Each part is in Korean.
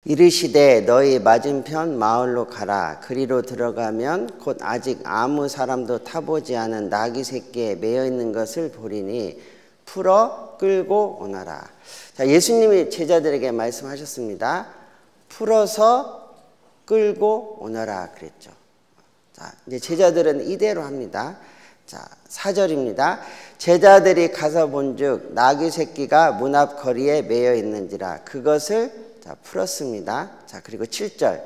이르시되 너희 맞은편 마을로 가라. 그리로 들어가면 곧 아직 아무 사람도 타보지 않은 나귀 새끼에 매여 있는 것을 보리니 풀어 끌고 오너라. 자, 예수님이 제자들에게 말씀하셨습니다. 풀어서 끌고 오너라 그랬죠. 자, 이제 제자들은 이대로 합니다. 자, 4절입니다. 제자들이 가서 본즉 나귀 새끼가 문 앞 거리에 매여 있는지라 그것을 풀었습니다. 자, 그리고 7절.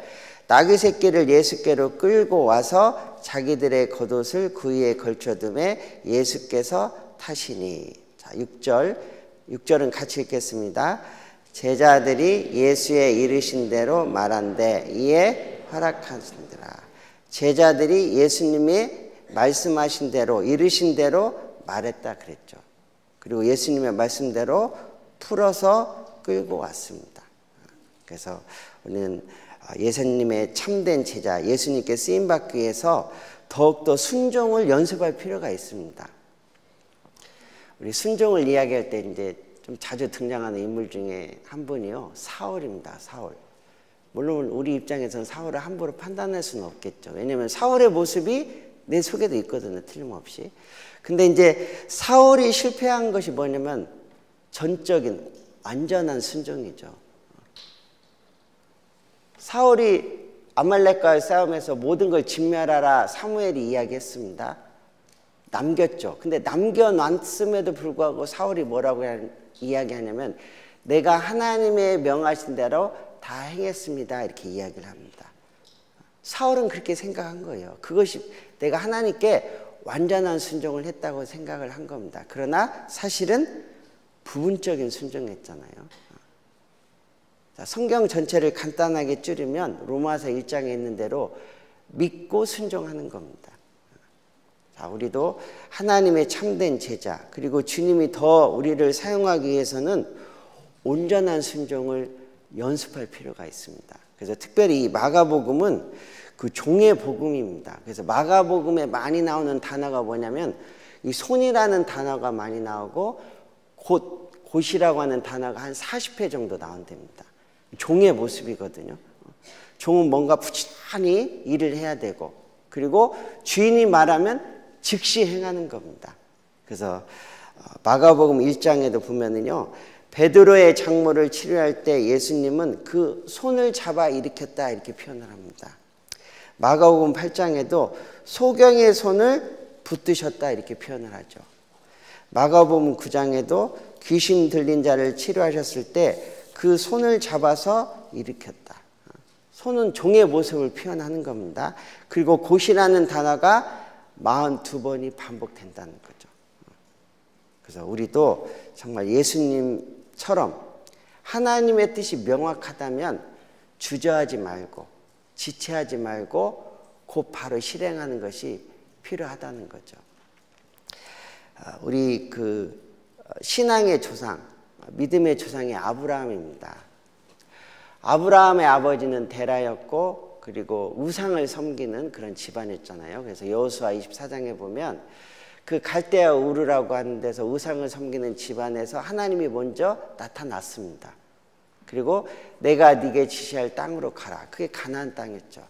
나귀 새끼를 예수께로 끌고 와서 자기들의 겉옷을 그 위에 걸쳐두매 예수께서 타시니. 자, 6절은 같이 읽겠습니다. 제자들이 예수의 이르신 대로 말한대 이에 허락하신지라. 제자들이 예수님이 말씀하신 대로 이르신 대로 말했다 그랬죠. 그리고 예수님의 말씀대로 풀어서 끌고 왔습니다. 그래서 우리는 예수님의 참된 제자, 예수님께 쓰임받기 위해서 더욱더 순종을 연습할 필요가 있습니다. 우리 순종을 이야기할 때 이제 좀 자주 등장하는 인물 중에 한 분이요, 사울입니다. 사울. 물론 우리 입장에서는 사울을 함부로 판단할 수는 없겠죠. 왜냐하면 사울의 모습이 내 속에도 있거든요, 틀림없이. 근데 이제 사울이 실패한 것이 뭐냐면 전적인 완전한 순종이죠. 사울이 아말렉과의 싸움에서 모든 걸 진멸하라 사무엘이 이야기했습니다. 남겼죠. 근데 남겨놨음에도 불구하고 사울이 뭐라고 이야기하냐면 내가 하나님의 명하신 대로 다 행했습니다. 이렇게 이야기를 합니다. 사울은 그렇게 생각한 거예요. 그것이 내가 하나님께 완전한 순종을 했다고 생각을 한 겁니다. 그러나 사실은 부분적인 순종했잖아요. 자, 성경 전체를 간단하게 줄이면 로마서 1장에 있는 대로 믿고 순종하는 겁니다. 자, 우리도 하나님의 참된 제자 그리고 주님이 더 우리를 사용하기 위해서는 온전한 순종을 연습할 필요가 있습니다. 그래서 특별히 이 마가복음은 그 종의 복음입니다. 그래서 마가복음에 많이 나오는 단어가 뭐냐면 이 손이라는 단어가 많이 나오고 곧이라고 하는 단어가 한 40회 정도 나온답니다. 종의 모습이거든요. 종은 뭔가 부지런히 일을 해야 되고 그리고 주인이 말하면 즉시 행하는 겁니다. 그래서 마가복음 1장에도 보면은요, 베드로의 장모를 치료할 때 예수님은 그 손을 잡아 일으켰다 이렇게 표현을 합니다. 마가복음 8장에도 소경의 손을 붙드셨다 이렇게 표현을 하죠. 마가복음 9장에도 귀신 들린 자를 치료하셨을 때 그 손을 잡아서 일으켰다. 손은 종의 모습을 표현하는 겁니다. 그리고 곧이라는 단어가 42번이 반복된다는 거죠. 그래서 우리도 정말 예수님처럼 하나님의 뜻이 명확하다면 주저하지 말고 지체하지 말고 곧 바로 실행하는 것이 필요하다는 거죠. 우리 그 신앙의 조상, 믿음의 조상이 아브라함입니다. 아브라함의 아버지는 데라였고 그리고 우상을 섬기는 그런 집안이었잖아요. 그래서 여호수아 24장에 보면 그 갈대아 우르라고 하는 데서 우상을 섬기는 집안에서 하나님이 먼저 나타났습니다. 그리고 내가 네게 지시할 땅으로 가라. 그게 가나안 땅이었죠.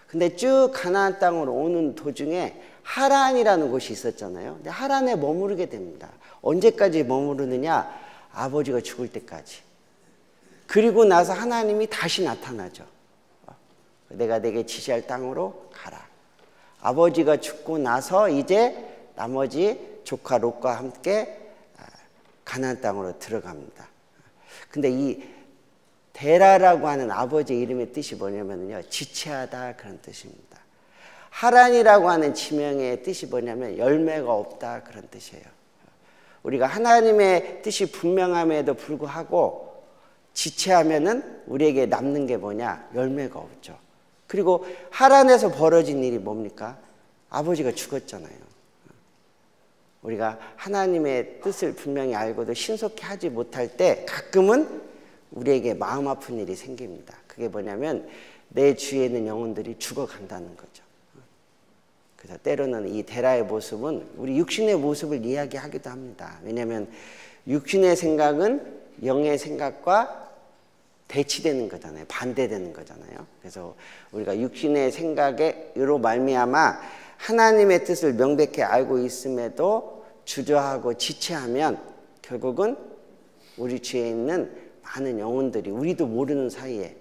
근데 쭉 가나안 땅으로 오는 도중에 하란이라는 곳이 있었잖아요. 근데 하란에 머무르게 됩니다. 언제까지 머무르느냐? 아버지가 죽을 때까지. 그리고 나서 하나님이 다시 나타나죠. 내가 내게 지시할 땅으로 가라. 아버지가 죽고 나서 이제 나머지 조카 롯과 함께 가나안 땅으로 들어갑니다. 근데 이 데라라고 하는 아버지의 이름의 뜻이 뭐냐면요, 지체하다 그런 뜻입니다. 하란이라고 하는 지명의 뜻이 뭐냐면 열매가 없다 그런 뜻이에요. 우리가 하나님의 뜻이 분명함에도 불구하고 지체하면은 우리에게 남는 게 뭐냐? 열매가 없죠. 그리고 하란에서 벌어진 일이 뭡니까? 아버지가 죽었잖아요. 우리가 하나님의 뜻을 분명히 알고도 신속히 하지 못할 때 가끔은 우리에게 마음 아픈 일이 생깁니다. 그게 뭐냐면 내 주위에 있는 영혼들이 죽어간다는 거죠. 그래서 때로는 이 데라의 모습은 우리 육신의 모습을 이야기하기도 합니다. 왜냐하면 육신의 생각은 영의 생각과 대치되는 거잖아요. 반대되는 거잖아요. 그래서 우리가 육신의 생각으로 말미암아 하나님의 뜻을 명백히 알고 있음에도 주저하고 지체하면 결국은 우리 주위에 있는 많은 영혼들이 우리도 모르는 사이에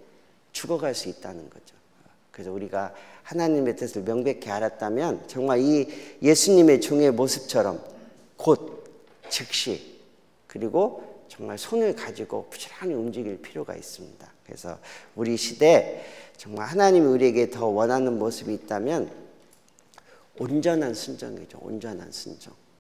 죽어갈 수 있다는 거죠. 그래서 우리가 하나님의 뜻을 명백히 알았다면 정말 이 예수님의 종의 모습처럼 곧 즉시 그리고 정말 손을 가지고 부지런히 움직일 필요가 있습니다. 그래서 우리 시대에 정말 하나님이 우리에게 더 원하는 모습이 있다면 온전한 순종이죠. 온전한 순종.